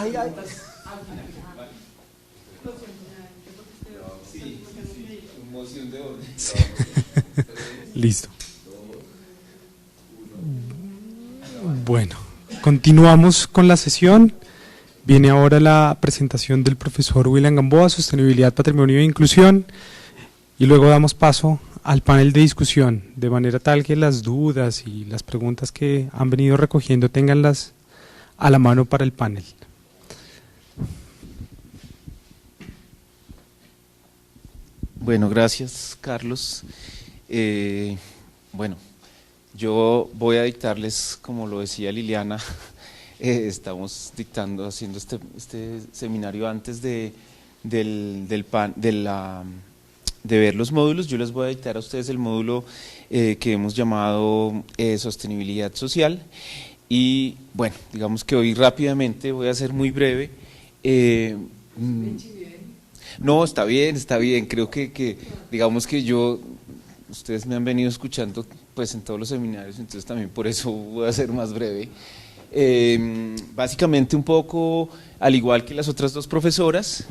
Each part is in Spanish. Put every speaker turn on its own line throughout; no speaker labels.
Ay, ay.
Moción de orden.
Listo. Bueno, continuamos con la sesión. Viene ahora la presentación del profesor William Gamboa, Sostenibilidad, Patrimonio e Inclusión, y luego damos paso al panel de discusión, de manera tal que las dudas y las preguntas que han venido recogiendo tenganlas a la mano para el panel.
Bueno, gracias, Carlos. Bueno, yo voy a dictarles, como lo decía Liliana, estamos haciendo este seminario antes de ver los módulos. Yo les voy a dictar a ustedes el módulo que hemos llamado Sostenibilidad Social. Y bueno, digamos que hoy rápidamente voy a ser muy breve. No, está bien, creo que digamos que ustedes me han venido escuchando pues en todos los seminarios, entonces también por eso voy a ser más breve. Básicamente un poco al igual que las otras dos profesoras,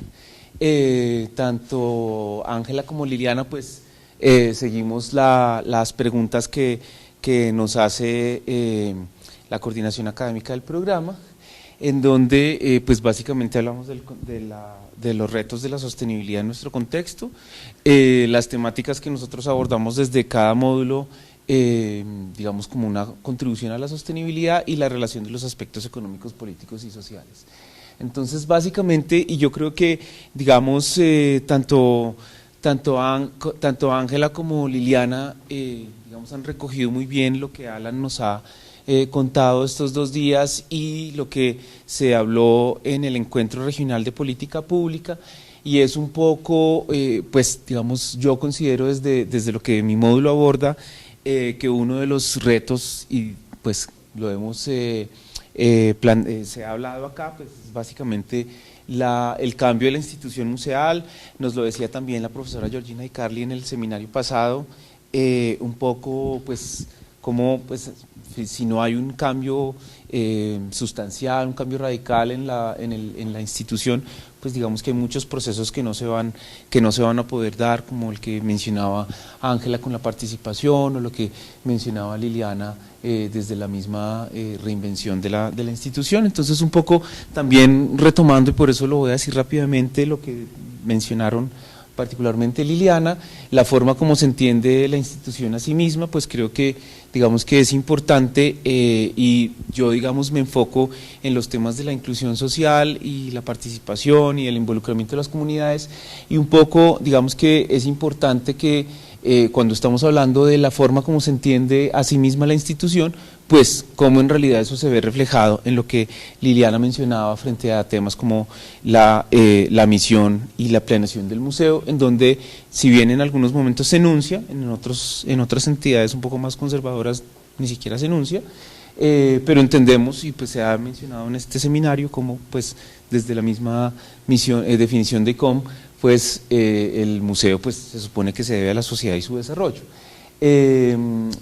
tanto Ángela como Liliana pues seguimos las preguntas que nos hace la coordinación académica del programa, en donde pues básicamente hablamos de los retos de la sostenibilidad en nuestro contexto, las temáticas que nosotros abordamos desde cada módulo, digamos como una contribución a la sostenibilidad y la relación de los aspectos económicos, políticos y sociales. Entonces básicamente, y yo creo que digamos tanto Ángela como Liliana digamos han recogido muy bien lo que Alan nos ha contado estos 2 días y lo que se habló en el Encuentro Regional de Política Pública, y es un poco, pues digamos, yo considero desde lo que mi módulo aborda, que uno de los retos, y pues lo hemos, se ha hablado acá, pues básicamente el cambio de la institución museal. Nos lo decía también la profesora Georgina y Carly en el seminario pasado, un poco pues como pues si no hay un cambio sustancial, un cambio radical en la institución, pues digamos que hay muchos procesos que no se van a poder dar, como el que mencionaba Ángela con la participación, o lo que mencionaba Liliana desde la misma reinvención de la institución. Entonces un poco también retomando, y por eso lo voy a decir rápidamente, lo que mencionaron particularmente Liliana, la forma como se entiende la institución a sí misma, pues creo que digamos que es importante, y yo digamos me enfoco en los temas de la inclusión social y la participación y el involucramiento de las comunidades, y un poco digamos que es importante que cuando estamos hablando de la forma como se entiende a sí misma la institución, pues cómo en realidad eso se ve reflejado en lo que Liliana mencionaba frente a temas como la misión y la planeación del museo, en donde si bien en algunos momentos se enuncia, en otras entidades un poco más conservadoras ni siquiera se enuncia, pero entendemos, y pues se ha mencionado en este seminario, como pues desde la misma definición de ICOM, pues el museo pues se supone que se debe a la sociedad y su desarrollo.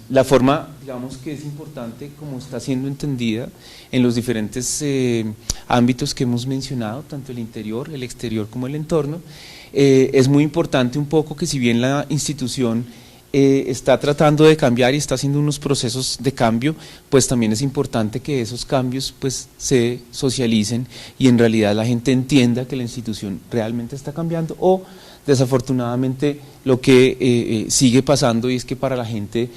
La forma, digamos que es importante como está siendo entendida en los diferentes ámbitos que hemos mencionado, tanto el interior, el exterior como el entorno, es muy importante un poco que si bien la institución está tratando de cambiar y está haciendo unos procesos de cambio, pues también es importante que esos cambios pues se socialicen y en realidad la gente entienda que la institución realmente está cambiando, o desafortunadamente lo que sigue pasando, y es que para la gente,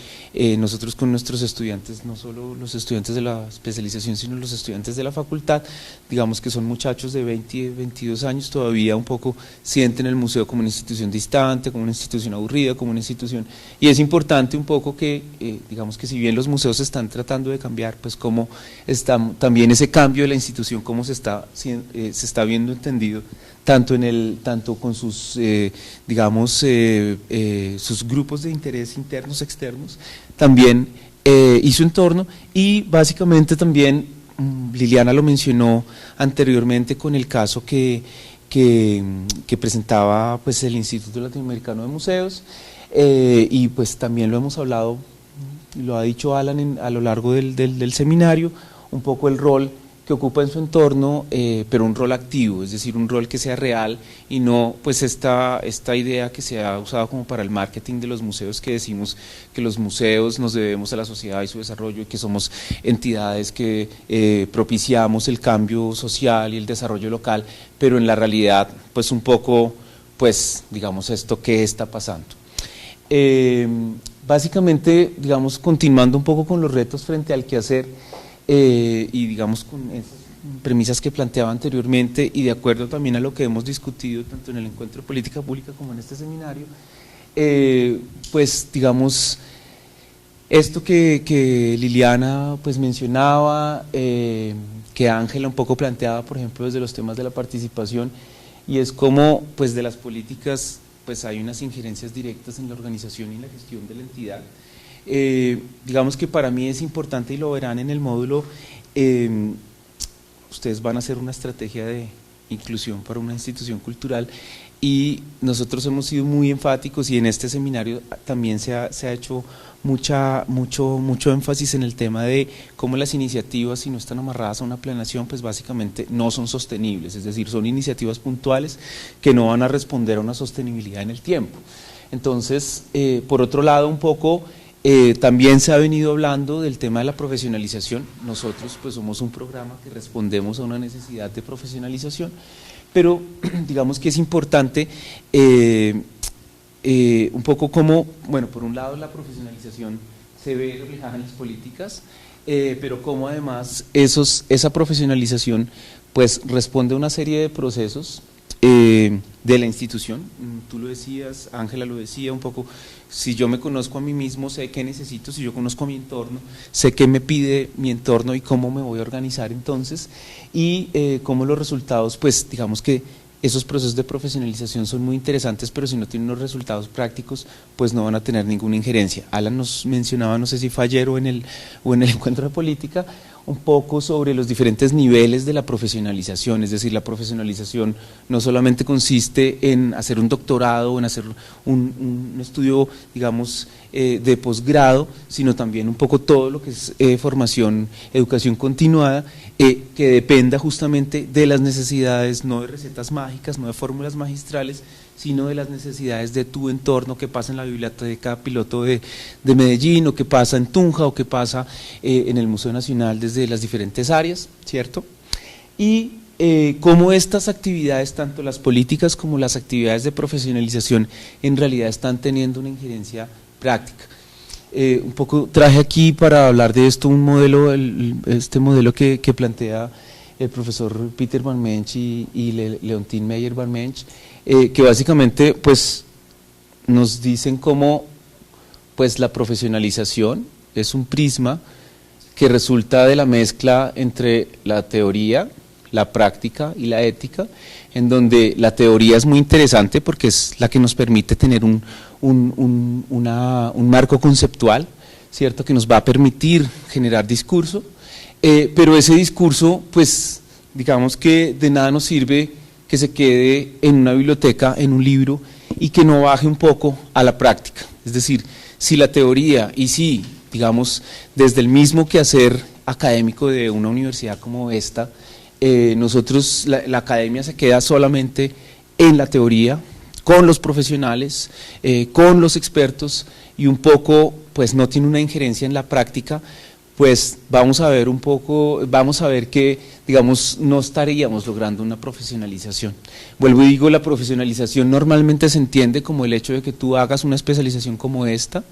nosotros con nuestros estudiantes, no solo los estudiantes de la especialización, sino los estudiantes de la facultad, digamos que son muchachos de 20, 22 años, todavía un poco sienten el museo como una institución distante, como una institución aburrida, como una institución, y es importante un poco que, digamos que si bien los museos están tratando de cambiar, pues cómo está también ese cambio de la institución, cómo se está viendo entendido, tanto con sus, digamos, sus grupos de interés internos, externos, también y su entorno, y básicamente también Liliana lo mencionó anteriormente con el caso que presentaba pues el Instituto Latinoamericano de Museos, y pues también lo hemos hablado, lo ha dicho Alan a lo largo del seminario, un poco el rol que ocupa en su entorno, pero un rol activo, es decir, un rol que sea real y no pues esta idea que se ha usado como para el marketing de los museos, que decimos que los museos nos debemos a la sociedad y su desarrollo y que somos entidades que propiciamos el cambio social y el desarrollo local, pero en la realidad pues un poco, pues digamos esto, ¿qué está pasando? Básicamente, digamos, continuando un poco con los retos frente al quehacer, y digamos con esas premisas que planteaba anteriormente y de acuerdo también a lo que hemos discutido tanto en el encuentro de política pública como en este seminario, pues digamos esto que Liliana pues mencionaba, que Ángela un poco planteaba, por ejemplo, desde los temas de la participación, y es como pues de las políticas pues hay unas injerencias directas en la organización y en la gestión de la entidad. Digamos que para mí es importante, y lo verán en el módulo, ustedes van a hacer una estrategia de inclusión para una institución cultural y nosotros hemos sido muy enfáticos y en este seminario también se ha hecho mucho énfasis en el tema de cómo las iniciativas, si no están amarradas a una planeación, pues básicamente no son sostenibles, es decir, son iniciativas puntuales que no van a responder a una sostenibilidad en el tiempo. Entonces, por otro lado, un poco también se ha venido hablando del tema de la profesionalización. Nosotros pues somos un programa que respondemos a una necesidad de profesionalización, pero digamos que es importante un poco como, bueno, por un lado la profesionalización se ve reflejada en las políticas, pero como además esa profesionalización pues responde a una serie de procesos de la institución. Tú lo decías, Ángela lo decía un poco, si yo me conozco a mí mismo, sé qué necesito, si yo conozco a mi entorno, sé qué me pide mi entorno y cómo me voy a organizar entonces, y cómo los resultados, pues digamos que esos procesos de profesionalización son muy interesantes, pero si no tienen unos resultados prácticos, pues no van a tener ninguna injerencia. Alan nos mencionaba, no sé si fue ayer o en el encuentro de política, un poco sobre los diferentes niveles de la profesionalización, es decir, la profesionalización no solamente consiste en hacer un doctorado o en hacer un estudio, digamos, de posgrado, sino también un poco todo lo que es formación, educación continuada, que dependa justamente de las necesidades, no de recetas mágicas, no de fórmulas magistrales, sino de las necesidades de tu entorno, que pasa en la biblioteca piloto de Medellín, o que pasa en Tunja, o que pasa en el Museo Nacional desde las diferentes áreas, ¿cierto? Y cómo estas actividades, tanto las políticas como las actividades de profesionalización, en realidad están teniendo una injerencia práctica. Un poco traje aquí para hablar de esto un modelo, este modelo que plantea el profesor Peter Van Mensch y Leontine Meyer-Van Mensch, que básicamente pues nos dicen cómo pues la profesionalización es un prisma que resulta de la mezcla entre la teoría, la práctica y la ética, en donde la teoría es muy interesante porque es la que nos permite tener un marco conceptual, ¿cierto?, que nos va a permitir generar discurso, pero ese discurso, pues digamos que de nada nos sirve que se quede en una biblioteca, en un libro, y que no baje un poco a la práctica. Es decir, si la teoría, y si, digamos, desde el mismo quehacer académico de una universidad como esta, nosotros, la academia se queda solamente en la teoría, con los profesionales, con los expertos, y un poco, pues no tiene una injerencia en la práctica, pues vamos a ver un poco, vamos a ver que, digamos, no estaríamos logrando una profesionalización. Vuelvo y digo, la profesionalización normalmente se entiende como el hecho de que tú hagas una especialización como esta,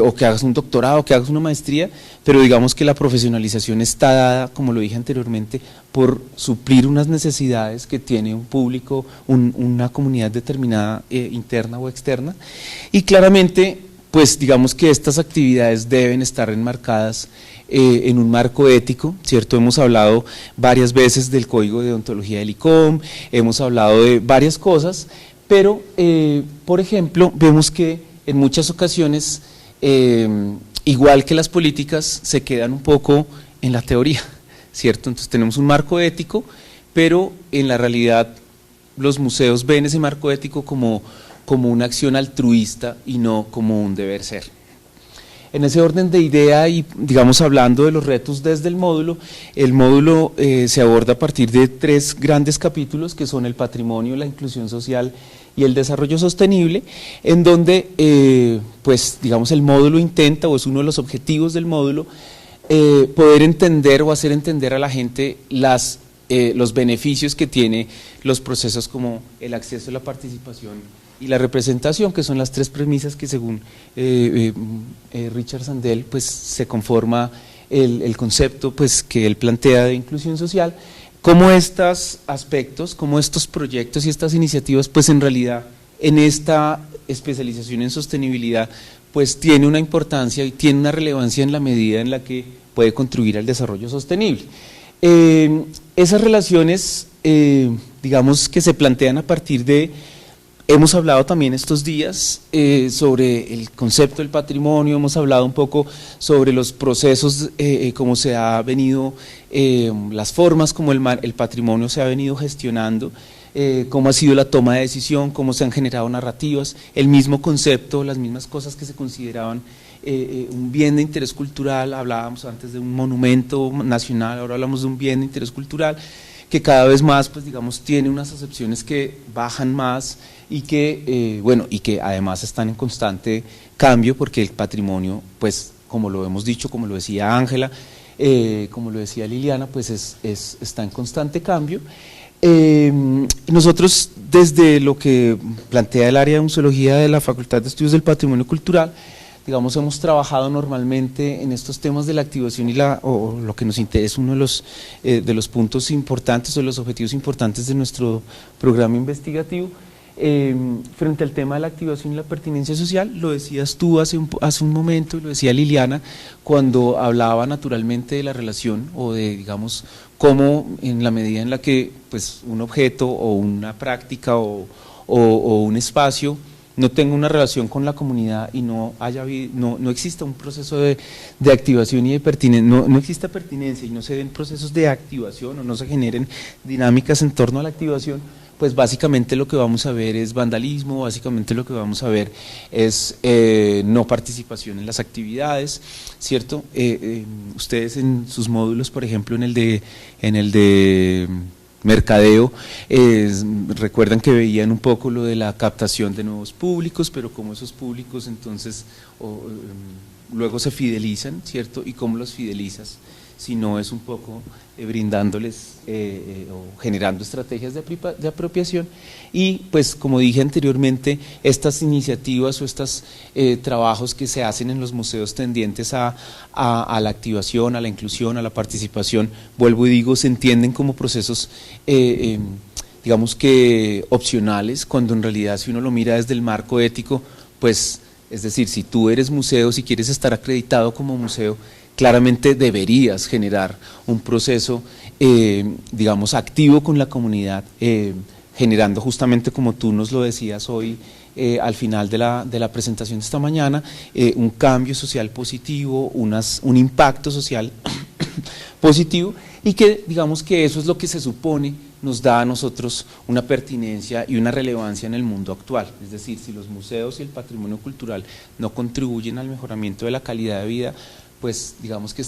o que hagas un doctorado, o que hagas una maestría, pero digamos que la profesionalización está dada, como lo dije anteriormente, por suplir unas necesidades que tiene un público, una comunidad determinada, interna o externa, y claramente pues digamos que estas actividades deben estar enmarcadas en un marco ético, ¿cierto? Hemos hablado varias veces del Código de Deontología del ICOM, hemos hablado de varias cosas, pero por ejemplo vemos que en muchas ocasiones, igual que las políticas, se quedan un poco en la teoría, ¿cierto? Entonces tenemos un marco ético, pero en la realidad los museos ven ese marco ético como una acción altruista y no como un deber ser. En ese orden de idea y, digamos, hablando de los retos desde el módulo se aborda a partir de 3 grandes capítulos que son el patrimonio, la inclusión social y el desarrollo sostenible, en donde, pues, digamos, el módulo intenta, o es uno de los objetivos del módulo, poder entender o hacer entender a la gente los beneficios que tiene los procesos como el acceso a la participación y la representación, que son las 3 premisas que según Richard Sandel pues se conforma el concepto pues que él plantea de inclusión social, cómo estos aspectos, cómo estos proyectos y estas iniciativas pues en realidad en esta especialización en sostenibilidad pues tiene una importancia y tiene una relevancia en la medida en la que puede contribuir al desarrollo sostenible. Esas relaciones digamos que se plantean a partir de. Hemos hablado también estos días sobre el concepto del patrimonio, hemos hablado un poco sobre los procesos, cómo se ha venido, las formas como el patrimonio se ha venido gestionando, cómo ha sido la toma de decisión, cómo se han generado narrativas, el mismo concepto, las mismas cosas que se consideraban un bien de interés cultural, hablábamos antes de un monumento nacional, ahora hablamos de un bien de interés cultural, que cada vez más, pues digamos, tiene unas acepciones que bajan más y que, bueno, y que además están en constante cambio porque el patrimonio, pues como lo hemos dicho, como lo decía Ángela, como lo decía Liliana, pues está en constante cambio. Nosotros desde lo que plantea el área de museología de la Facultad de Estudios del Patrimonio Cultural, digamos, hemos trabajado normalmente en estos temas de la activación y o lo que nos interesa, uno de los puntos importantes o de los objetivos importantes de nuestro programa investigativo, frente al tema de la activación y la pertinencia social. Lo decías tú hace un momento, y lo decía Liliana, cuando hablaba naturalmente de la relación o de, digamos, cómo en la medida en la que pues, un objeto o una práctica o un espacio no tenga una relación con la comunidad y no exista un proceso de activación y de pertinencia, no exista pertinencia y no se den procesos de activación o no se generen dinámicas en torno a la activación, pues básicamente lo que vamos a ver es vandalismo, básicamente lo que vamos a ver es no participación en las actividades, ¿cierto? Ustedes en sus módulos, por ejemplo, en el de mercadeo, recuerdan que veían un poco lo de la captación de nuevos públicos, pero cómo esos públicos entonces luego se fidelizan, ¿cierto? Y cómo los fidelizas, si no es un poco brindándoles o generando estrategias de apropiación. Y pues como dije anteriormente, estas iniciativas o estos trabajos que se hacen en los museos tendientes a la activación, a la inclusión, a la participación, vuelvo y digo, se entienden como procesos digamos que opcionales, cuando en realidad si uno lo mira desde el marco ético, pues es decir, si tú eres museo, si quieres estar acreditado como museo, claramente deberías generar un proceso, digamos, activo con la comunidad, generando justamente como tú nos lo decías hoy al final de la presentación de esta mañana, un cambio social positivo, un impacto social positivo, y que digamos que eso es lo que se supone nos da a nosotros una pertinencia y una relevancia en el mundo actual. Es decir, si los museos y el patrimonio cultural no contribuyen al mejoramiento de la calidad de vida, pues digamos que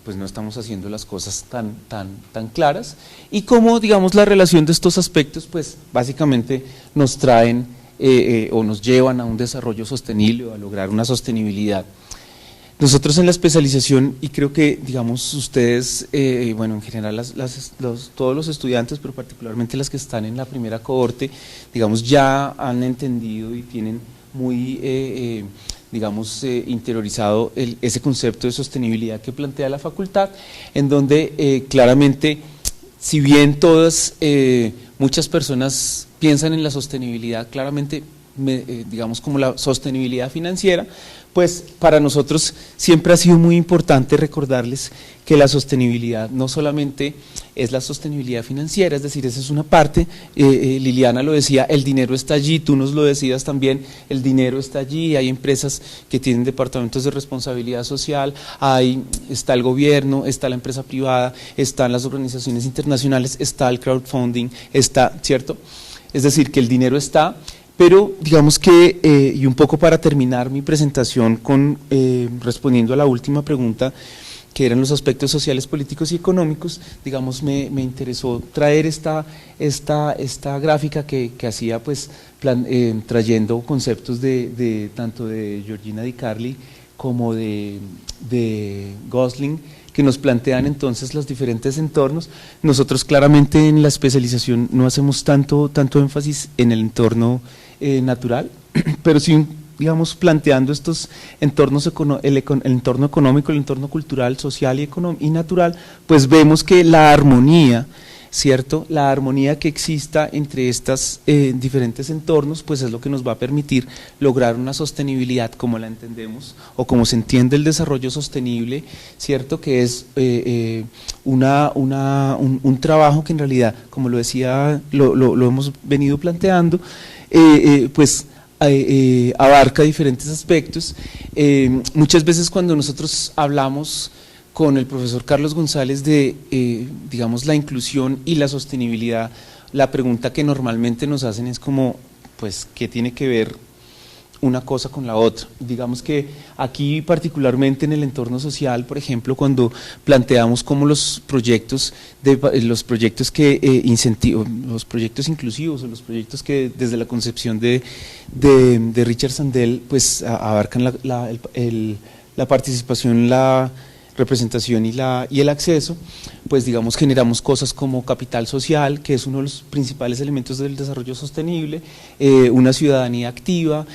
pues no estamos haciendo las cosas tan claras, y cómo digamos la relación de estos aspectos pues básicamente nos traen o nos llevan a un desarrollo sostenible o a lograr una sostenibilidad. Nosotros en la especialización, y creo que digamos ustedes, bueno en general todos los estudiantes, pero particularmente las que están en la primera cohorte, digamos ya han entendido y tienen muy digamos, interiorizado ese concepto de sostenibilidad que plantea la facultad, en donde claramente, si bien muchas personas piensan en la sostenibilidad, claramente, digamos, como la sostenibilidad financiera, pues para nosotros siempre ha sido muy importante recordarles que la sostenibilidad no solamente es la sostenibilidad financiera, es decir, esa es una parte, Liliana lo decía, el dinero está allí, tú nos lo decías también, el dinero está allí, hay empresas que tienen departamentos de responsabilidad social, está el gobierno, está la empresa privada, están las organizaciones internacionales, está el crowdfunding, está, ¿cierto? Es decir, que el dinero está, Pero digamos que, y un poco para terminar mi presentación respondiendo a la última pregunta, que eran los aspectos sociales, políticos y económicos, digamos, me interesó traer esta gráfica que hacía, pues, trayendo conceptos tanto de Georgina Di Carli como de Gosling, que nos plantean entonces los diferentes entornos. Nosotros claramente en la especialización no hacemos tanto énfasis en el entorno natural, pero sí, digamos, planteando estos entornos, el entorno económico, el entorno cultural, social y natural, pues vemos que la armonía, ¿cierto? La armonía que exista entre estos diferentes entornos, pues es lo que nos va a permitir lograr una sostenibilidad como la entendemos, o como se entiende el desarrollo sostenible, ¿cierto? Que es un trabajo que en realidad, como lo decía, lo hemos venido planteando, pues abarca diferentes aspectos. Muchas veces cuando nosotros hablamos con el profesor Carlos González de, digamos, la inclusión y la sostenibilidad, la pregunta que normalmente nos hacen es como, pues, ¿qué tiene que ver una cosa con la otra? Digamos que aquí particularmente en el entorno social, por ejemplo, cuando planteamos cómo los proyectos los proyectos inclusivos o los proyectos que desde la concepción de Richard Sandel, pues abarcan la participación, la representación y el acceso, pues digamos generamos cosas como capital social, que es uno de los principales elementos del desarrollo sostenible, una ciudadanía activa,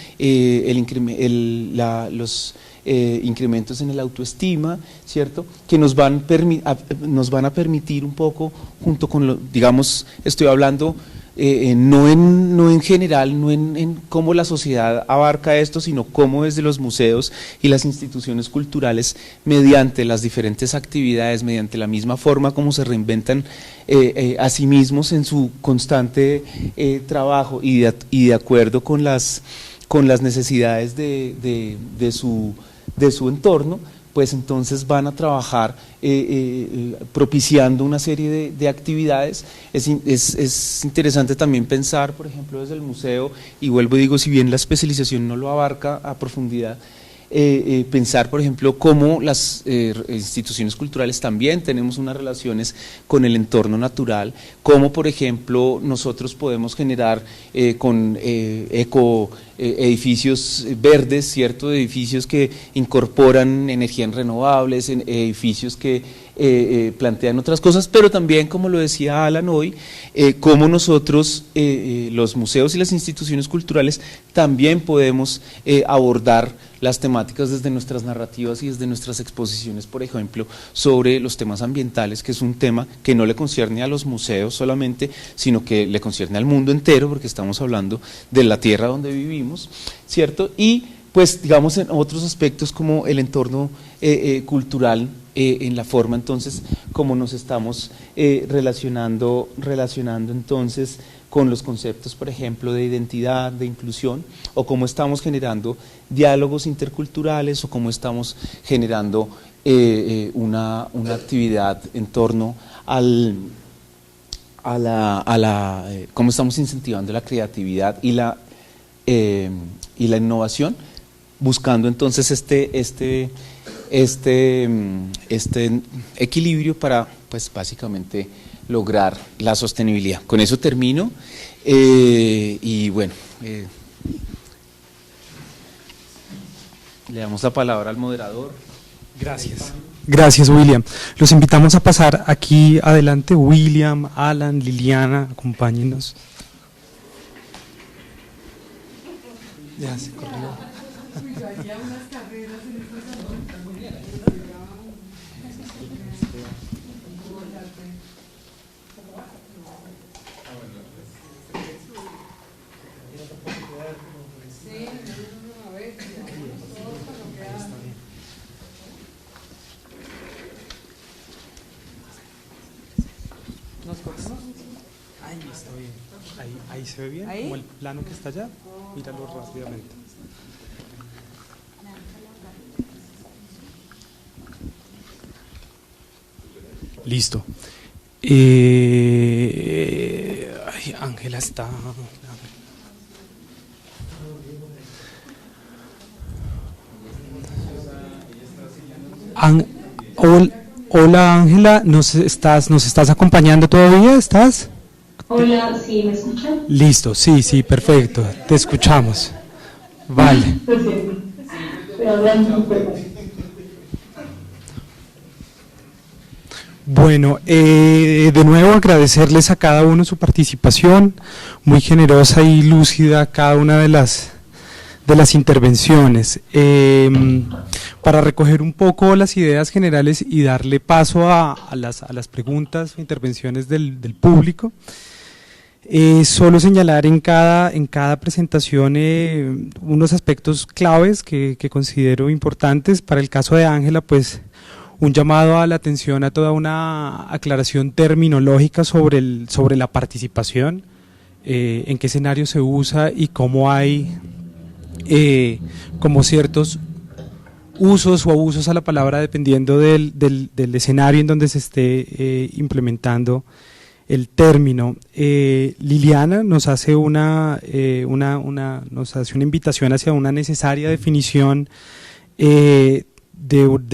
los incrementos en el autoestima, ¿cierto? Que nos van a permitir un poco, junto con digamos, estoy hablando no en general, no en cómo la sociedad abarca esto, sino cómo desde los museos y las instituciones culturales, mediante las diferentes actividades, mediante la misma forma como se reinventan a sí mismos en su constante trabajo y de acuerdo con las necesidades de su entorno, pues entonces van a trabajar propiciando una serie de actividades. Es interesante también pensar, por ejemplo, desde el museo, y vuelvo y digo, si bien la especialización no lo abarca a profundidad, pensar, por ejemplo, cómo las instituciones culturales también tenemos unas relaciones con el entorno natural, cómo, por ejemplo, nosotros podemos generar con edificios verdes, ¿cierto? Edificios que incorporan energías renovables, edificios que plantean otras cosas, pero también, como lo decía Alan hoy, cómo nosotros, los museos y las instituciones culturales, también podemos abordar las temáticas desde nuestras narrativas y desde nuestras exposiciones, por ejemplo, sobre los temas ambientales, que es un tema que no le concierne a los museos solamente, sino que le concierne al mundo entero, porque estamos hablando de la tierra donde vivimos, ¿cierto? Y pues digamos en otros aspectos como el entorno cultural, en la forma entonces como nos estamos relacionando entonces con los conceptos, por ejemplo, de identidad, de inclusión, o cómo estamos generando diálogos interculturales, o cómo estamos generando una actividad en torno cómo estamos incentivando la creatividad y la innovación, buscando entonces este equilibrio para, pues, básicamente lograr la sostenibilidad. Con eso termino y bueno, le damos la palabra al moderador.
Gracias. Gracias, William. Los invitamos a pasar aquí adelante. William, Alan, Liliana, acompáñenos. Ya se corrió. Ahí está bien. Ahí se ve bien. ¿Ahí? Como el plano que está allá. Míralo rápidamente. Listo. Ay, Ángela está. Hola Ángela, ¿nos estás acompañando todavía? ¿Estás?
Hola, ¿sí me escuchan?
Listo, sí, perfecto, te escuchamos. Vale.
Perfecto. Pero hablando, perdón.
Bueno, de nuevo agradecerles a cada uno su participación, muy generosa y lúcida cada una de las intervenciones. Para recoger un poco las ideas generales y darle paso a las preguntas o intervenciones del público, solo señalar en cada presentación unos aspectos claves que considero importantes. Para el caso de Ángela, pues un llamado a la atención a toda una aclaración terminológica sobre la participación, en qué escenario se usa y cómo hay como ciertos usos o abusos a la palabra dependiendo del escenario en donde se esté implementando el término. Liliana nos hace una invitación hacia una necesaria definición de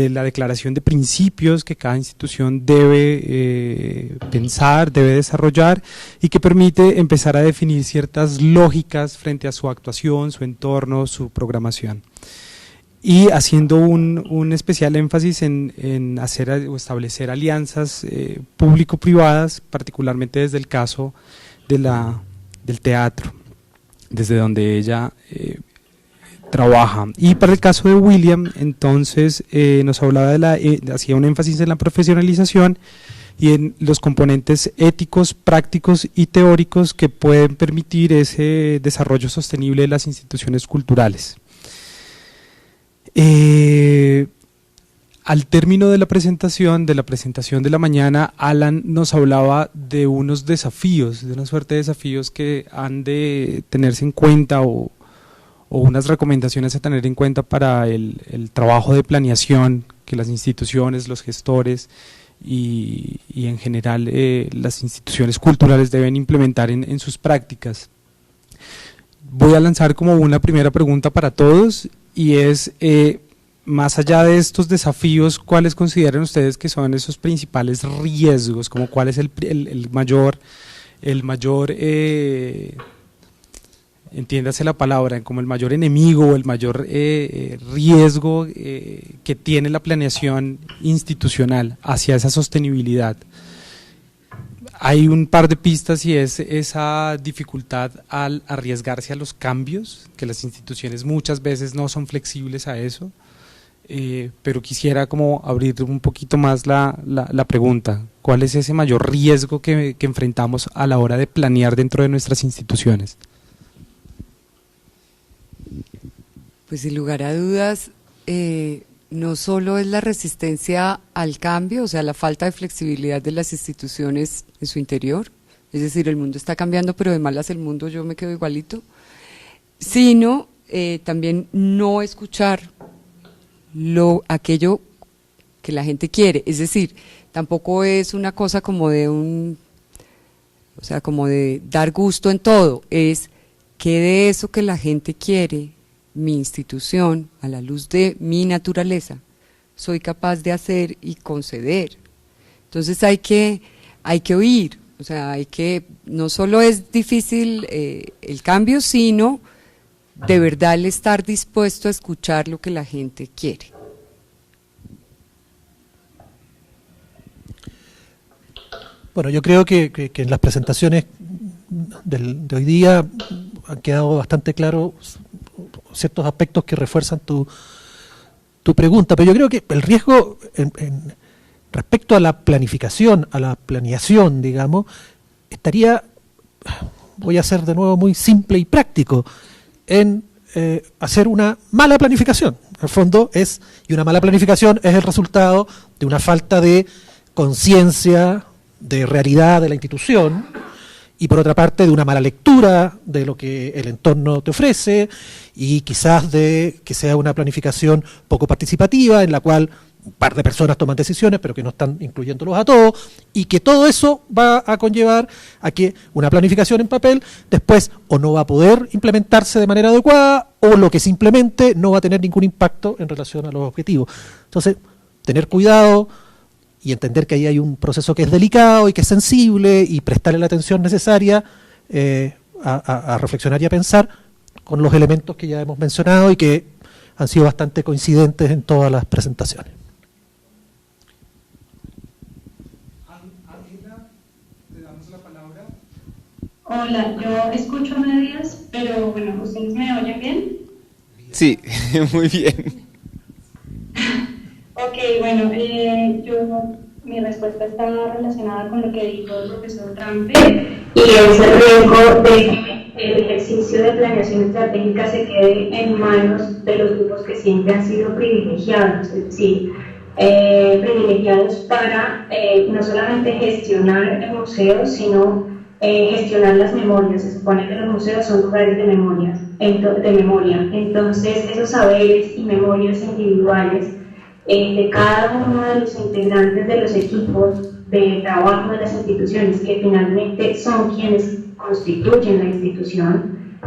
la declaración de principios que cada institución debe pensar, debe desarrollar y que permite empezar a definir ciertas lógicas frente a su actuación, su entorno, su programación. Y haciendo un especial énfasis en hacer o establecer alianzas público-privadas, particularmente desde el caso del teatro, desde donde ella trabaja. Y para el caso de William, entonces nos hablaba hacía un énfasis en la profesionalización y en los componentes éticos, prácticos y teóricos que pueden permitir ese desarrollo sostenible de las instituciones culturales. Al término de la presentación de la mañana, Alan nos hablaba de unos desafíos, de una suerte de desafíos que han de tenerse en cuenta o unas recomendaciones a tener en cuenta para el trabajo de planeación que las instituciones, los gestores y en general las instituciones culturales deben implementar en sus prácticas. Voy a lanzar como una primera pregunta para todos y es, más allá de estos desafíos, ¿cuáles consideran ustedes que son esos principales riesgos? Como ¿cuál es el mayor entiéndase la palabra, como el mayor enemigo o el mayor riesgo que tiene la planeación institucional hacia esa sostenibilidad? Hay un par de pistas y es esa dificultad al arriesgarse a los cambios, que las instituciones muchas veces no son flexibles a eso, pero quisiera como abrir un poquito más la pregunta. ¿Cuál es ese mayor riesgo que enfrentamos a la hora de planear dentro de nuestras instituciones?
Pues sin lugar a dudas, no solo es la resistencia al cambio, o sea, la falta de flexibilidad de las instituciones en su interior, es decir, el mundo está cambiando, pero de malas el mundo yo me quedo igualito, sino también no escuchar aquello que la gente quiere, es decir, tampoco es una cosa como como de dar gusto en todo, es que de eso que la gente quiere, mi institución, a la luz de mi naturaleza, soy capaz de hacer y conceder. Entonces hay que oír, o sea, no solo es difícil el cambio, sino de verdad el estar dispuesto a escuchar lo que la gente quiere.
Bueno, yo creo que en las presentaciones de hoy día han quedado bastante claros ciertos aspectos que refuerzan tu pregunta, pero yo creo que el riesgo respecto a la planificación, a la planeación, digamos, voy a ser de nuevo muy simple y práctico, en hacer una mala planificación. En el fondo y una mala planificación es el resultado de una falta de conciencia, de realidad de la institución, y por otra parte de una mala lectura de lo que el entorno te ofrece y quizás de que sea una planificación poco participativa en la cual un par de personas toman decisiones pero que no están incluyéndolos a todos, y que todo eso va a conllevar a que una planificación en papel después o no va a poder implementarse de manera adecuada o lo que simplemente no va a tener ningún impacto en relación a los objetivos. Entonces, tener cuidado y entender que ahí hay un proceso que es delicado y que es sensible y prestarle la atención necesaria a reflexionar y a pensar con los elementos que ya hemos mencionado y que han sido bastante coincidentes en todas las presentaciones.
Ángela, te damos la palabra.
Hola, yo escucho a medias, pero bueno, ¿ustedes me oyen bien?
Sí, muy bien.
Ok, bueno, mi respuesta está relacionada con lo que dijo el profesor Trampe y es el riesgo de que el ejercicio de planeación estratégica se quede en manos de los grupos que siempre han sido privilegiados, es decir, privilegiados para no solamente gestionar el museo, sino gestionar las memorias. Se supone que los museos son lugares de memoria. Entonces, esos saberes y memorias individuales de cada uno de los integrantes de los equipos de trabajo de las instituciones, que finalmente son quienes constituyen la institución,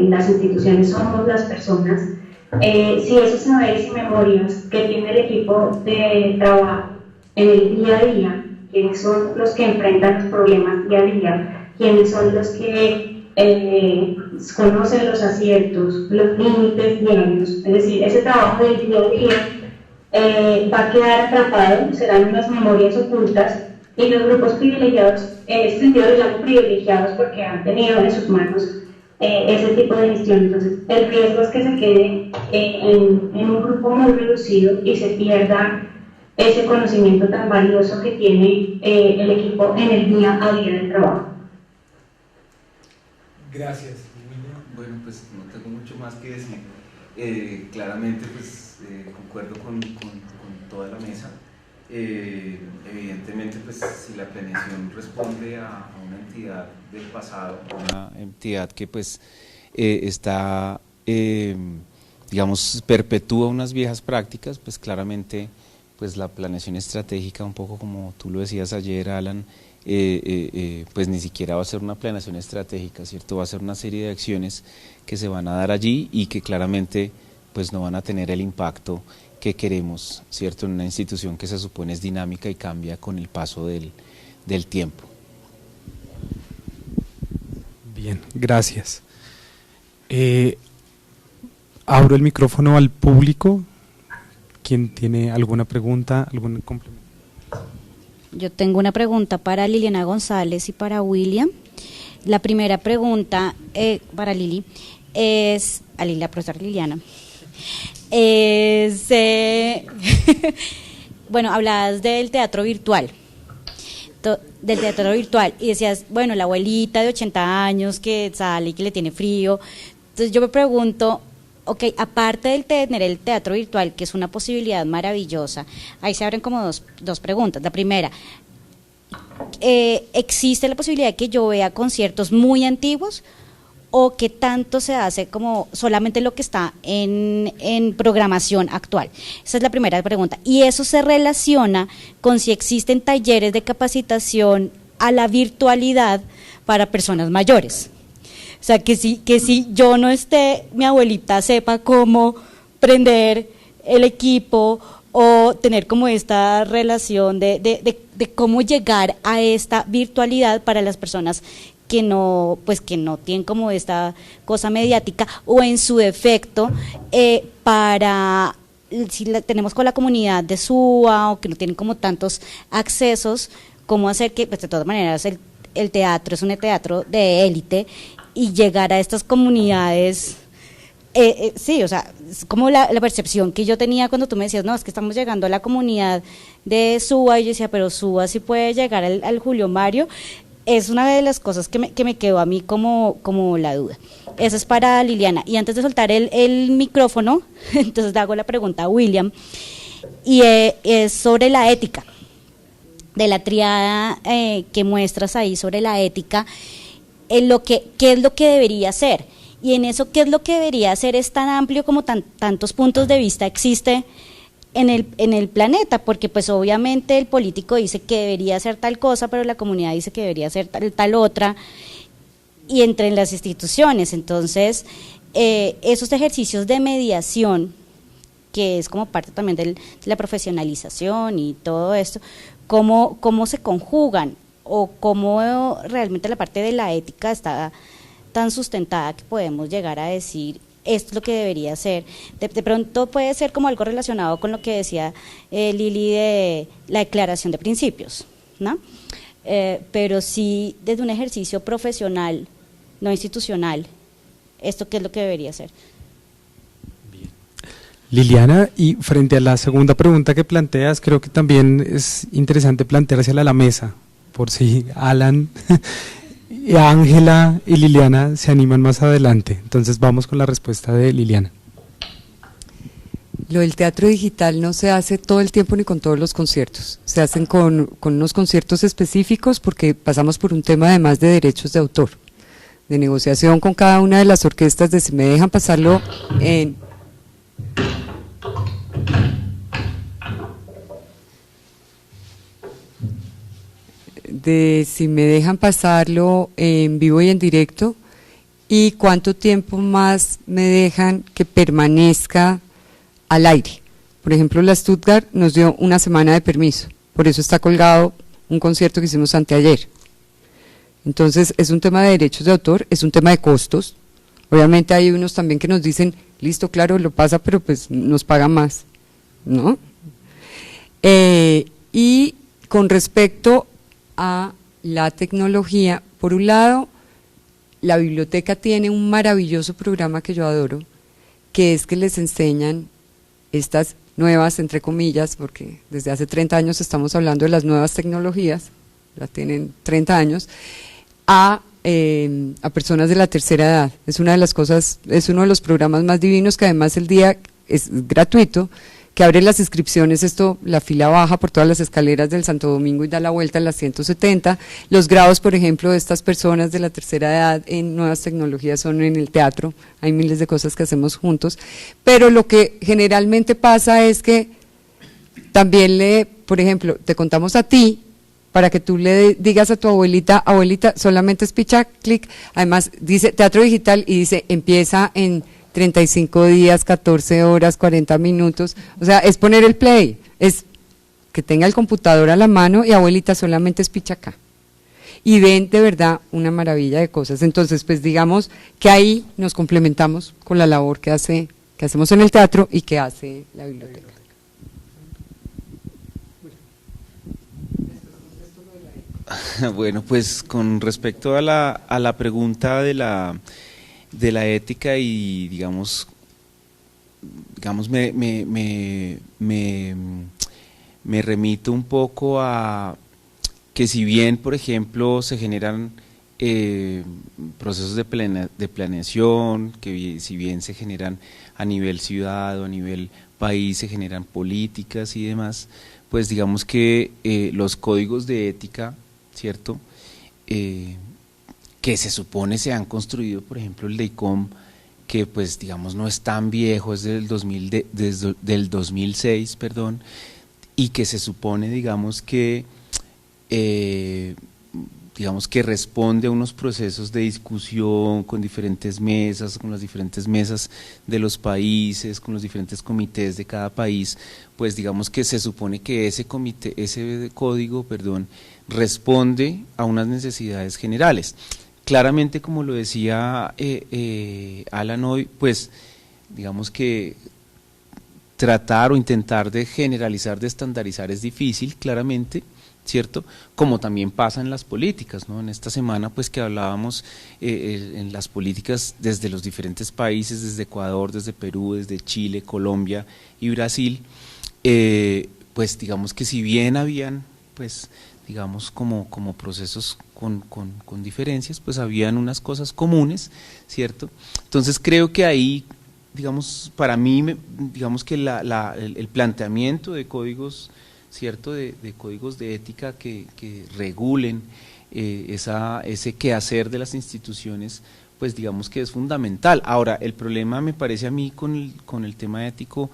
las instituciones somos las personas, si esos saberes y memorias que tiene el equipo de trabajo en el día a día, quienes son los que enfrentan los problemas día a día, quienes son los que conocen los aciertos, los límites diarios, es decir, ese trabajo del día a día va a quedar atrapado, serán unas memorias ocultas, y los grupos privilegiados, en ese sentido los llamo privilegiados porque han tenido en sus manos ese tipo de gestión. Entonces el riesgo es que se quede en un grupo muy reducido y se pierda ese conocimiento tan valioso que tiene el equipo en el día a día del trabajo.
Gracias.
Bueno, pues no tengo mucho más que decir. Claramente, pues concuerdo con toda la mesa. Evidentemente, pues si la planeación responde a una entidad del pasado,
una entidad que pues está, digamos, perpetúa unas viejas prácticas, pues claramente pues la planeación estratégica, un poco como tú lo decías ayer, Alan, pues ni siquiera va a ser una planeación estratégica, ¿cierto? Va a ser una serie de acciones que se van a dar allí y que claramente pues no van a tener el impacto que queremos, ¿cierto? En una institución que se supone es dinámica y cambia con el paso del tiempo.
Bien, gracias. Abro el micrófono al público. ¿Quién tiene alguna pregunta, algún complemento?
Yo tengo una pregunta para Liliana González y para William. La primera pregunta para Lili es, a la profesora Liliana, es, bueno, hablabas del teatro virtual, y decías, bueno, la abuelita de 80 años que sale y que le tiene frío. Entonces yo me pregunto, ok, aparte del tener el teatro virtual, que es una posibilidad maravillosa, ahí se abren como dos preguntas. La primera, ¿existe la posibilidad de que yo vea conciertos muy antiguos o qué tanto se hace como solamente lo que está en programación actual? Esa es la primera pregunta. Y eso se relaciona con si existen talleres de capacitación a la virtualidad para personas mayores. O sea, que si yo no esté, mi abuelita sepa cómo prender el equipo o tener como esta relación de cómo llegar a esta virtualidad para las personas que no tienen como esta cosa mediática, o en su defecto para si tenemos con la comunidad de SUA o que no tienen como tantos accesos, cómo hacer que, pues de todas maneras el teatro es un teatro de élite y llegar a estas comunidades. Sí, o sea, es como la percepción que yo tenía cuando tú me decías, no, es que estamos llegando a la comunidad de SUA, y yo decía, pero SUA sí puede llegar al Julio Mario. Es una de las cosas que me quedó a mí como la duda. Eso es para Liliana. Y antes de soltar el micrófono, entonces le hago la pregunta a William, y es sobre la ética, de la triada que muestras ahí sobre la ética, qué es lo que debería ser. Y en eso, ¿qué es lo que debería ser? Es tan amplio como tantos puntos de vista existe en el planeta, porque pues obviamente el político dice que debería ser tal cosa, pero la comunidad dice que debería ser tal otra, y entre las instituciones. Entonces, esos ejercicios de mediación que es como parte también de la profesionalización y todo esto, cómo se conjugan o cómo realmente la parte de la ética está tan sustentada que podemos llegar a decir esto es lo que debería ser. De pronto puede ser como algo relacionado con lo que decía Lili de la declaración de principios, ¿no? Pero sí desde un ejercicio profesional, no institucional, ¿esto qué es lo que debería ser?
Liliana, y frente a la segunda pregunta que planteas, creo que también es interesante planteársela a la mesa, por si Alan, Ángela y Liliana se animan más adelante. Entonces vamos con la respuesta de Liliana.
Lo del teatro digital no se hace todo el tiempo ni con todos los conciertos, se hacen con unos conciertos específicos porque pasamos por un tema además de derechos de autor, de negociación con cada una de las orquestas, de si me dejan pasarlo en... de si me dejan pasarlo en vivo y en directo y cuánto tiempo más me dejan que permanezca al aire. Por ejemplo, la Stuttgart nos dio una semana de permiso, por eso está colgado un concierto que hicimos anteayer. Entonces es un tema de derechos de autor, es un tema de costos. Obviamente hay unos también que nos dicen, listo, claro, lo pasa, pero pues nos paga más, ¿no? Y con respecto a la tecnología, por un lado, la biblioteca tiene un maravilloso programa que yo adoro, que es que les enseñan estas nuevas, entre comillas, porque desde hace 30 años estamos hablando de las nuevas tecnologías, ya tienen 30 años, a personas de la tercera edad. Es una de las cosas, es uno de los programas más divinos que además el día es gratuito, que abre las inscripciones, la fila baja por todas las escaleras del Santo Domingo y da la vuelta a las 170. Los grados, por ejemplo, de estas personas de la tercera edad en nuevas tecnologías son en el teatro, hay miles de cosas que hacemos juntos, pero lo que generalmente pasa es que también por ejemplo, te contamos a ti, para que tú le digas a tu abuelita, solamente es picha, clic, además dice teatro digital y dice empieza en 35 días, 14 horas, 40 minutos, o sea, es poner el play, es que tenga el computador a la mano y abuelita solamente es picha acá. Y ven de verdad una maravilla de cosas. Entonces, pues digamos que ahí nos complementamos con la labor que hacemos en el teatro y que hace la biblioteca.
Bueno, pues con respecto a la pregunta de la ética y digamos me remito un poco a que si bien, por ejemplo, se generan procesos de planeación, que si bien se generan a nivel ciudad o a nivel país, se generan políticas y demás, pues digamos que los códigos de ética, ¿cierto?, que se supone se han construido, por ejemplo el DEICOM, que pues digamos no es tan viejo, es del 2006, perdón, y que se supone digamos que responde a unos procesos de discusión con diferentes mesas, con las diferentes mesas de los países, con los diferentes comités de cada país, pues digamos que se supone que ese código, responde a unas necesidades generales. Claramente, como lo decía Alan hoy, pues digamos que tratar o intentar de generalizar, de estandarizar es difícil, claramente, ¿cierto? Como también pasa en las políticas, ¿no? En esta semana, pues que hablábamos en las políticas desde los diferentes países, desde Ecuador, desde Perú, desde Chile, Colombia y Brasil, pues digamos que si bien habían, pues digamos como procesos con diferencias, pues habían unas cosas comunes, ¿cierto? Entonces creo que ahí, digamos, para mí, digamos que el planteamiento de códigos, ¿cierto?, de códigos de ética que regulen ese quehacer de las instituciones, pues digamos que es fundamental. Ahora, el problema me parece a mí con el tema ético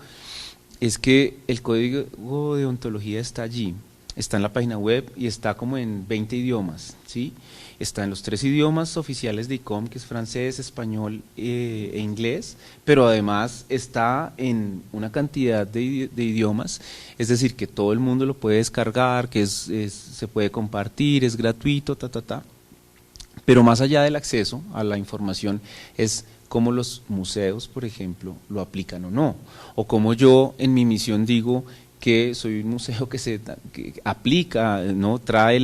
es que el código de ontología está allí, está en la página web y está como en 20 idiomas, ¿sí? Está en los 3 idiomas oficiales de ICOM, que es francés, español e inglés, pero además está en una cantidad de idiomas, es decir, que todo el mundo lo puede descargar, que se puede compartir, es gratuito, pero más allá del acceso a la información es cómo los museos, por ejemplo, lo aplican o no, o cómo yo en mi misión digo que soy un museo que aplica, ¿no? Trae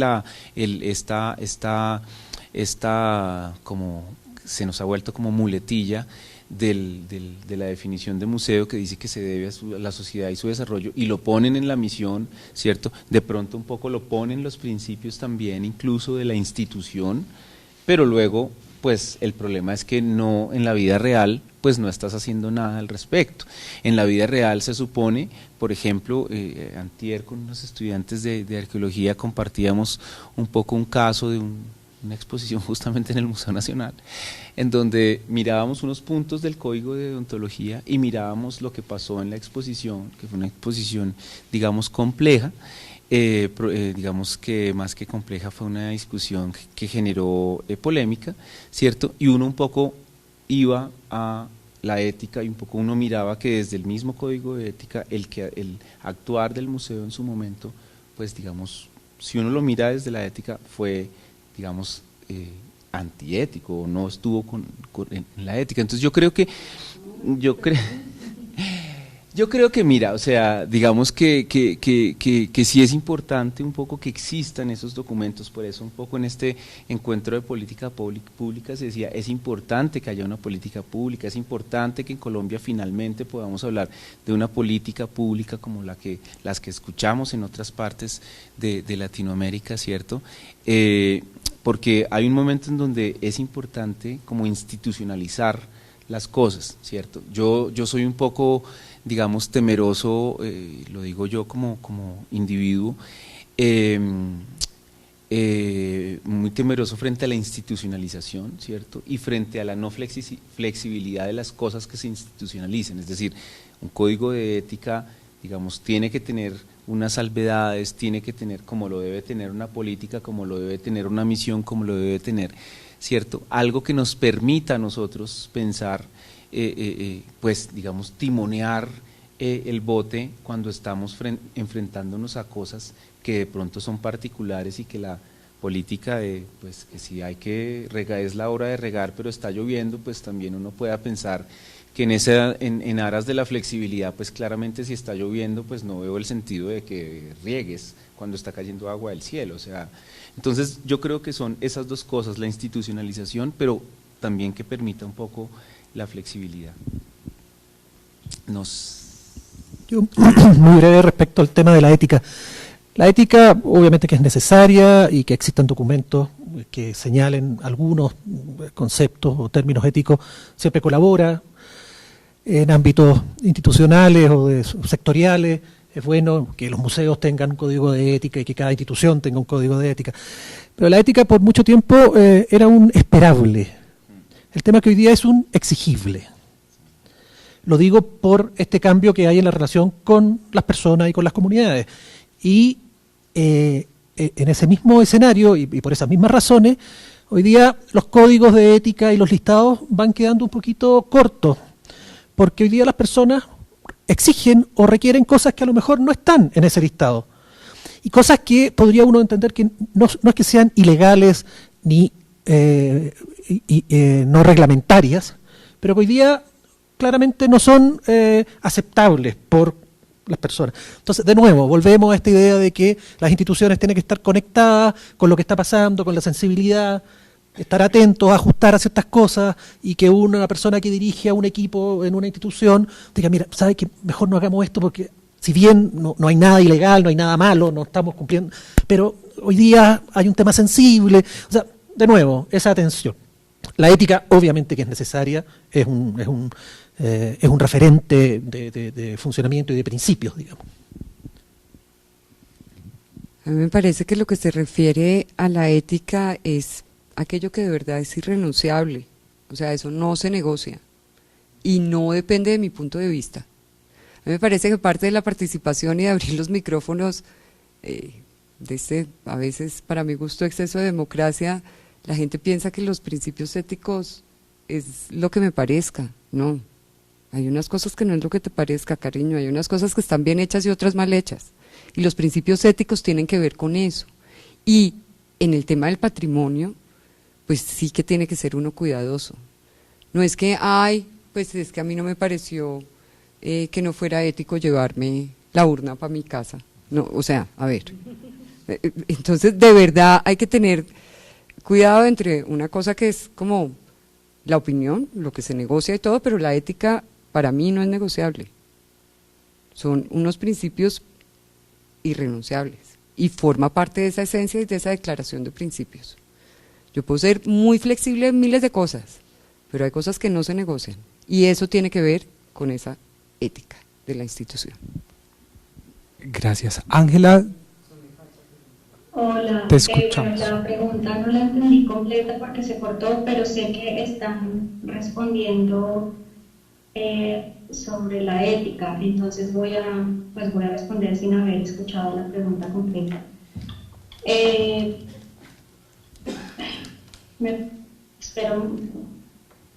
esta como se nos ha vuelto como muletilla de la definición de museo, que dice que se debe a la sociedad y su desarrollo, y lo ponen en la misión, ¿cierto? De pronto un poco lo ponen los principios también, incluso de la institución, pero luego pues el problema es que no, en la vida real, pues no estás haciendo nada al respecto. En la vida real se supone, por ejemplo, antier con unos estudiantes de arqueología compartíamos un poco un caso de una exposición justamente en el Museo Nacional, en donde mirábamos unos puntos del Código de Deontología y mirábamos lo que pasó en la exposición, que fue una exposición, digamos, compleja, digamos que más que compleja fue una discusión que generó polémica, ¿cierto? Y uno un poco iba a la ética y un poco uno miraba que desde el mismo código de ética el actuar del museo en su momento, pues digamos, si uno lo mira desde la ética fue, digamos, antiético, o no estuvo en la ética. Entonces yo creo que mira, o sea, digamos que sí es importante un poco que existan esos documentos, por eso un poco en este encuentro de política pública se decía, es importante que haya una política pública, es importante que en Colombia finalmente podamos hablar de una política pública como las que escuchamos en otras partes de Latinoamérica, ¿cierto? Porque hay un momento en donde es importante como institucionalizar las cosas, ¿cierto? Yo soy un poco, digamos, temeroso, lo digo yo como individuo, muy temeroso frente a la institucionalización, ¿cierto? Y frente a la no flexibilidad de las cosas que se institucionalicen, es decir, un código de ética, digamos, tiene que tener unas salvedades, tiene que tener, como lo debe tener una política, como lo debe tener una misión, como lo debe tener, ¿cierto? Algo que nos permita a nosotros pensar, pues digamos, timonear el bote cuando estamos enfrentándonos a cosas que de pronto son particulares y que la política pues que si hay que regar, es la hora de regar, pero está lloviendo, pues también uno pueda pensar que en aras de la flexibilidad, pues claramente si está lloviendo, pues no veo el sentido de que riegues cuando está cayendo agua del cielo, o sea, entonces yo creo que son esas dos cosas, la institucionalización, pero también que permita un poco la flexibilidad.
Yo, muy breve respecto al tema de la ética. La ética obviamente que es necesaria y que existan documentos que señalen algunos conceptos o términos éticos, siempre colabora. En ámbitos institucionales o sectoriales, es bueno que los museos tengan un código de ética y que cada institución tenga un código de ética. Pero la ética por mucho tiempo era un esperable. El tema que hoy día es un exigible. Lo digo por este cambio que hay en la relación con las personas y con las comunidades. Y en ese mismo escenario y por esas mismas razones, hoy día los códigos de ética y los listados van quedando un poquito cortos. Porque hoy día las personas exigen o requieren cosas que a lo mejor no están en ese listado. Y cosas que podría uno entender que no es que sean ilegales ni no reglamentarias, pero que hoy día claramente no son aceptables por las personas. Entonces, de nuevo, volvemos a esta idea de que las instituciones tienen que estar conectadas con lo que está pasando, con la sensibilidad, estar atentos, ajustar a ciertas cosas y que una persona que dirige a un equipo en una institución diga, mira, ¿sabe qué? Mejor no hagamos esto porque si bien no hay nada ilegal, no hay nada malo, no estamos cumpliendo, pero hoy día hay un tema sensible. O sea, de nuevo, esa atención. La ética obviamente que es necesaria, es un referente de funcionamiento y de principios, digamos.
A mí me parece que lo que se refiere a la ética es aquello que de verdad es irrenunciable, o sea, eso no se negocia y no depende de mi punto de vista. A mí me parece que parte de la participación y de abrir los micrófonos a veces para mi gusto exceso de democracia, la gente piensa que los principios éticos es lo que me parezca. No, hay unas cosas que no es lo que te parezca, cariño, hay unas cosas que están bien hechas y otras mal hechas. Y los principios éticos tienen que ver con eso. Y en el tema del patrimonio, pues sí que tiene que ser uno cuidadoso. No es que, pues es que a mí no me pareció que no fuera ético llevarme la urna para mi casa. No, o sea, a ver. Entonces, de verdad hay que tener cuidado entre una cosa que es como la opinión, lo que se negocia y todo, pero la ética para mí no es negociable. Son unos principios irrenunciables y forma parte de esa esencia y de esa declaración de principios. Yo puedo ser muy flexible en miles de cosas, pero hay cosas que no se negocian y eso tiene que ver con esa ética de la institución.
Gracias. Ángela,
Hola,
te escuchamos.
La pregunta no la entendí completa porque se cortó, pero sé que están respondiendo sobre la ética, entonces voy a responder sin haber escuchado la pregunta completa. Espero.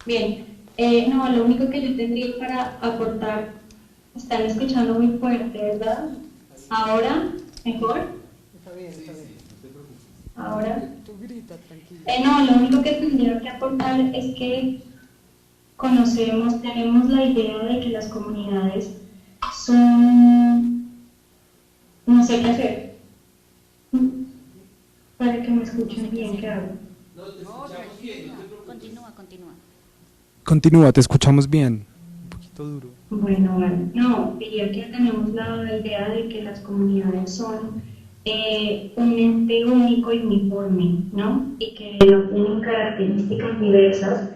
Bien, no, lo único que yo tendría para aportar, están escuchando muy fuerte, ¿verdad? ¿Ahora? ¿Mejor? Ahora. No, lo único que tendría que aportar es que tenemos la idea de que las comunidades son, no sé qué hacer, para que me escuchen bien, ¿qué hago?
Continúa, te escuchamos bien. Un poquito duro.
Bueno, no, diría que tenemos la idea de que las comunidades son un ente único y uniforme, ¿no? Y que no tienen características diversas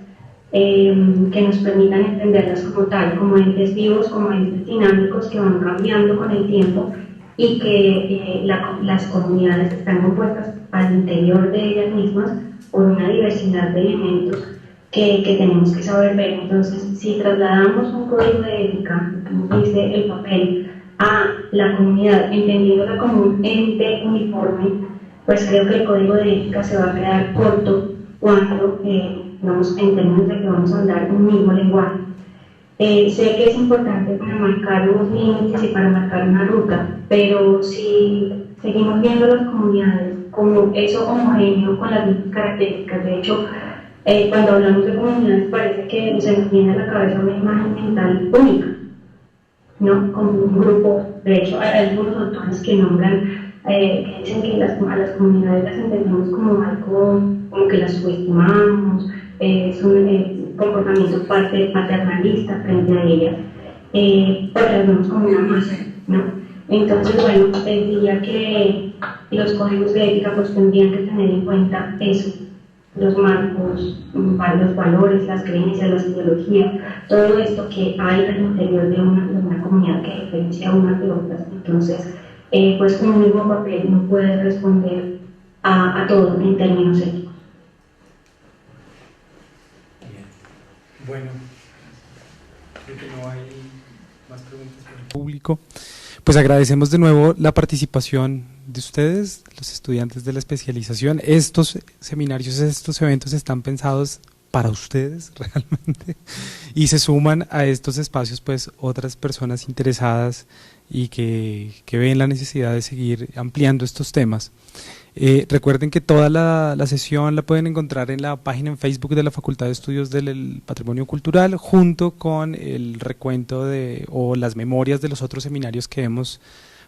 que nos permitan entenderlas como tal, como entes vivos, como entes dinámicos que van cambiando con el tiempo y que las comunidades están compuestas al interior de ellas mismas por una diversidad de elementos que tenemos que saber ver. Entonces, si trasladamos un código de ética, como dice el papel, a la comunidad, entendiéndola como un ente uniforme, pues creo que el código de ética se va a quedar corto cuando vamos en términos de que vamos a hablar un mismo lenguaje. Sé que es importante para marcar unos límites y para marcar una ruta, pero si seguimos viendo las comunidades como eso homogéneo con las mismas características, de hecho, cuando hablamos de comunidades parece que se nos viene a la cabeza una imagen mental única, ¿no? Como un grupo. De hecho, hay algunos autores que nombran, que dicen que a las comunidades las entendemos como algo, como que las subestimamos, es un comportamiento paternalista frente a ellas, porque las vemos como una masa, ¿no? Entonces, bueno, diría que los códigos de ética pues tendrían que tener en cuenta eso, los marcos, los valores, las creencias, las ideologías, todo esto que hay al interior de una comunidad que diferencia unas de otras. Entonces, pues un mismo papel no puede responder a todo en términos éticos.
Bueno, creo que no hay más preguntas por el público. Pues agradecemos de nuevo la participación de ustedes, los estudiantes de la especialización. Estos seminarios, estos eventos están pensados para ustedes realmente y se suman a estos espacios pues otras personas interesadas y que ven la necesidad de seguir ampliando estos temas. Recuerden que toda la sesión la pueden encontrar en la página en Facebook de la Facultad de Estudios del Patrimonio Cultural, junto con el recuento o las memorias de los otros seminarios que hemos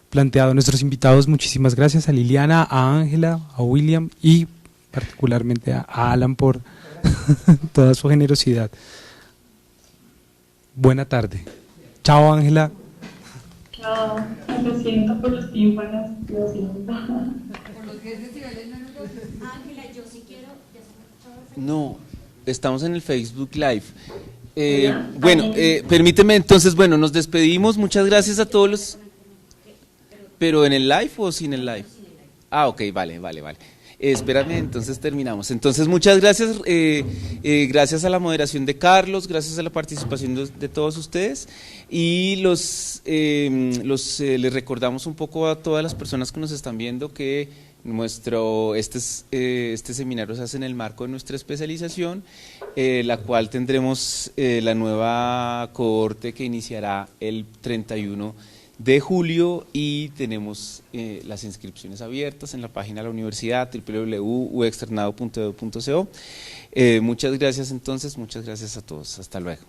planteado. Nuestros invitados, muchísimas gracias a Liliana, a Ángela, a William y particularmente a Alan por toda su generosidad. Buena tarde. Chao, Ángela.
Chao, lo siento por los tímpanos, lo siento.
Ángela, yo sí quiero.
No, estamos en el Facebook Live. Bueno, permíteme entonces, bueno, nos despedimos. Muchas gracias a todos los. ¿Pero en el live o sin el live? Ah, ok, vale. Espérame, entonces terminamos. Entonces, muchas gracias, gracias a la moderación de Carlos, gracias a la participación de todos ustedes, y les recordamos un poco a todas las personas que nos están viendo que este seminario se hace en el marco de nuestra especialización, la cual tendremos la nueva cohorte que iniciará el 31 de julio, y tenemos las inscripciones abiertas en la página de la universidad www.uexternado.edu.co. Muchas gracias entonces, muchas gracias a todos, hasta luego.